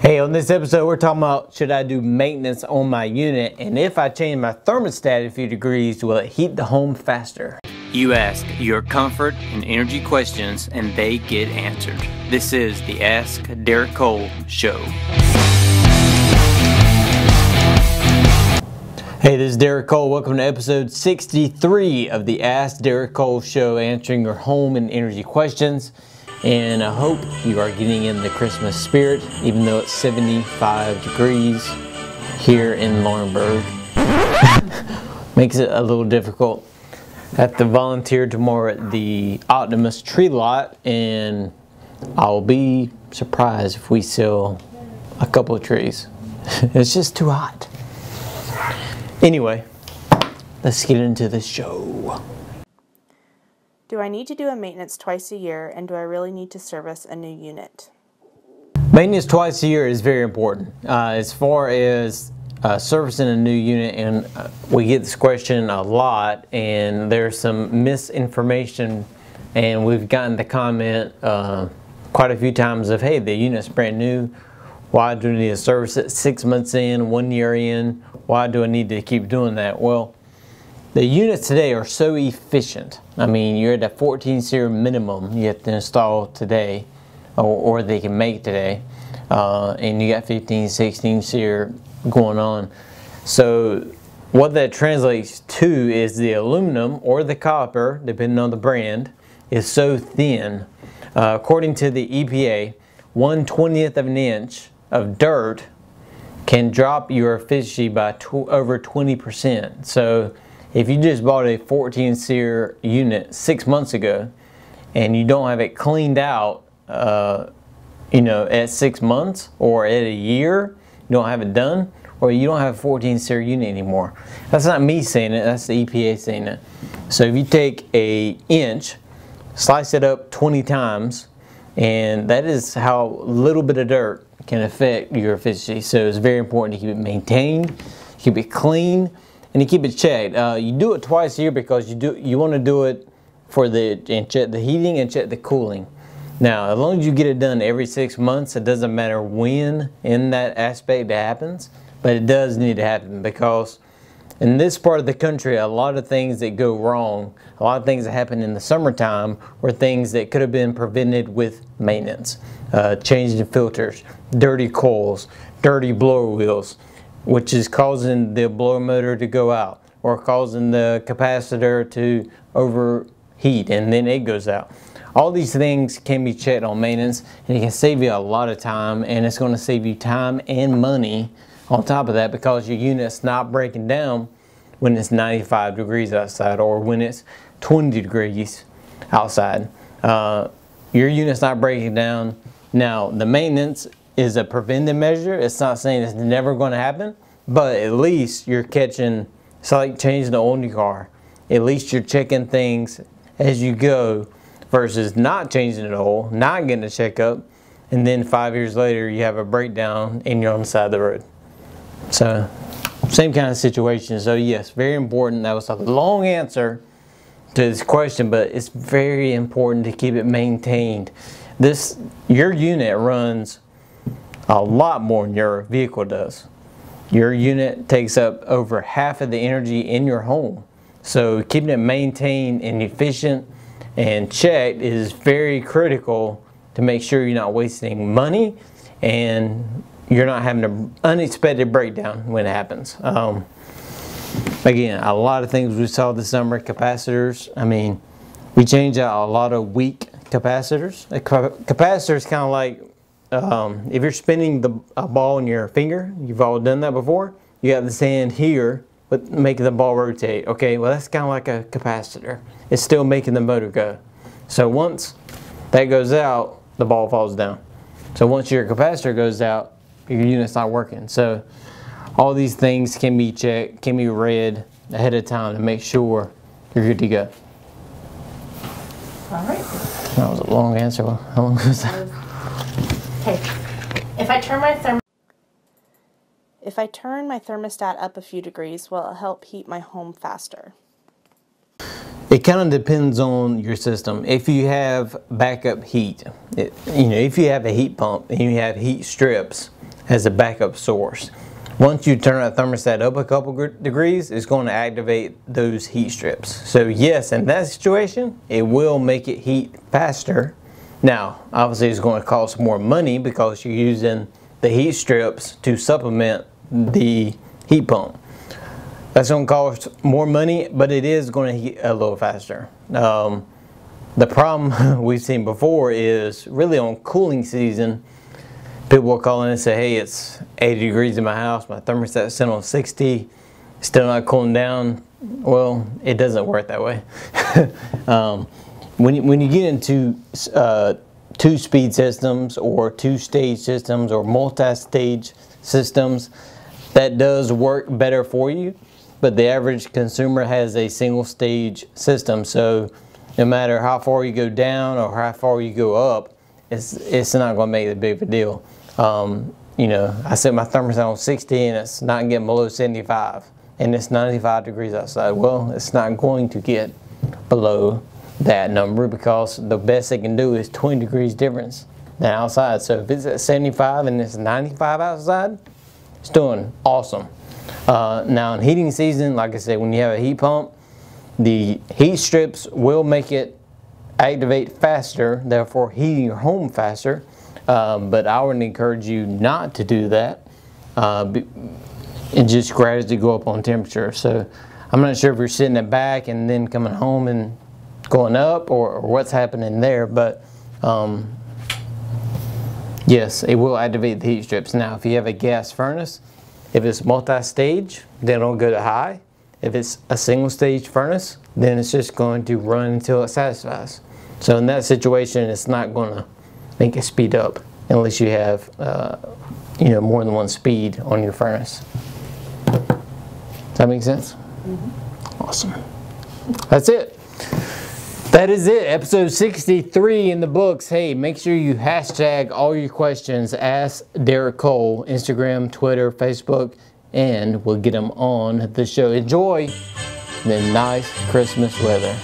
Hey, on this episode we're talking about should I do maintenance on my unit, and if I change my thermostat a few degrees, will it heat the home faster? You ask your comfort and energy questions and they get answered. This is the Ask Derek Cole Show. Hey, this is Derek Cole. Welcome to episode 63 of the Ask Derek Cole Show, answering your home and energy questions. And I hope you are getting in the Christmas spirit, even though it's 75 degrees here in Laurinburg. Makes it a little difficult. I have to volunteer tomorrow at the Optimus tree lot, and I'll be surprised if we sell a couple of trees. It's just too hot. Anyway, let's get into the show. Do I need to do a maintenance twice a year, and do I really need to service a new unit? Maintenance twice a year is very important. As far as servicing a new unit, and we get this question a lot, and there's some misinformation, and we've gotten the comment quite a few times of, hey, the unit's brand new, why do I need to service it 6 months in, 1 year in, why do I need to keep doing that? Well, the units today are so efficient. I mean, you're at a 14 SEER minimum you have to install today, or they can make today, and you got 15, 16 SEER going on. So what that translates to is the aluminum or the copper, depending on the brand, is so thin. According to the EPA, 1/20th of an inch of dirt can drop your efficiency by over 20%. So if you just bought a 14 SEER unit 6 months ago and you don't have it cleaned out, at 6 months or at a year, you don't have it done, or you don't have a 14 SEER unit anymore. That's not me saying it, that's the EPA saying it. So if you take an inch, slice it up 20 times, and that is how a little bit of dirt can affect your efficiency. So it's very important to keep it maintained, keep it clean, and to keep it checked. You do it twice a year because you want to do it for check the heating and check the cooling. Now, as long as you get it done every 6 months, it doesn't matter when in that aspect it happens, but it does need to happen, because in this part of the country, a lot of things that go wrong, a lot of things that happen in the summertime were things that could have been prevented with maintenance. Changing filters, dirty coils, dirty blower wheels, which is causing the blower motor to go out, or causing the capacitor to overheat and then it goes out. All these things can be checked on maintenance, and it can save you a lot of time, and it's going to save you time and money on top of that, because your unit's not breaking down when it's 95 degrees outside or when it's 20 degrees outside. Your unit's not breaking down. Now, the maintenance is a preventive measure. It's not saying it's never going to happen, but at least you're catching, it's like changing the oil in your car. At least you're checking things as you go versus not changing the oil, not getting a checkup, and then 5 years later you have a breakdown and you're on the side of the road. So, same kind of situation. So yes, very important. That was a long answer to this question, but it's very important to keep it maintained. Your unit runs a lot more than your vehicle does. Your unit takes up over half of the energy in your home. So keeping it maintained and efficient and checked is very critical to make sure you're not wasting money and you're not having an unexpected breakdown when it happens. Again, a lot of things we saw this summer, capacitors. I mean, we changed out a lot of weak capacitors. A capacitor is kind of like, if you're spinning a ball in your finger, you've all done that before, you have this hand here, but making the ball rotate. Okay, well that's kind of like a capacitor. It's still making the motor go. So once that goes out, the ball falls down. So once your capacitor goes out, your unit's not working. So all these things can be checked, can be read ahead of time to make sure you're good to go. All right. That was a long answer. How long was that? Okay. If I turn my thermostat up a few degrees, will it help heat my home faster? It kind of depends on your system. If you have backup heat, if you have a heat pump and you have heat strips, as a backup source. Once you turn that thermostat up a couple degrees, it's going to activate those heat strips. So yes, in that situation, it will make it heat faster. Now, obviously it's going to cost more money because you're using the heat strips to supplement the heat pump. That's going to cost more money, but it is going to heat a little faster. The problem we've seen before is really on cooling season, people will call in and say, hey, it's 80 degrees in my house, my thermostat's set on 60, still not cooling down. Well, it doesn't work that way. When you get into two-speed systems or two-stage systems or multi-stage systems, that does work better for you, but the average consumer has a single-stage system, so no matter how far you go down or how far you go up, it's not going to make that big of a deal. You know, I set my thermostat on 60 and it's not getting below 75 and it's 95 degrees outside. Well, it's not going to get below that number because the best they can do is 20 degrees difference than outside. So if it's at 75 and it's 95 outside, it's doing awesome. Now in heating season, like I said, when you have a heat pump, the heat strips will make it activate faster, therefore heating your home faster. But I would encourage you not to do that. It just gradually go up on temperature. So I'm not sure if you're sitting it back and then coming home and going up or what's happening there, but yes, it will activate the heat strips. Now if you have a gas furnace, if it's multi-stage, then it'll go to high. If it's a single stage furnace, then it's just going to run until it satisfies. So in that situation, it's not going to make it speed up unless you have you know, more than one speed on your furnace. Does that make sense? Mm-hmm. Awesome. That's it. That is it. Episode 63 in the books. Hey, make sure you hashtag all your questions. Ask Derek Cole, Instagram, Twitter, Facebook, and we'll get them on the show. Enjoy the nice Christmas weather.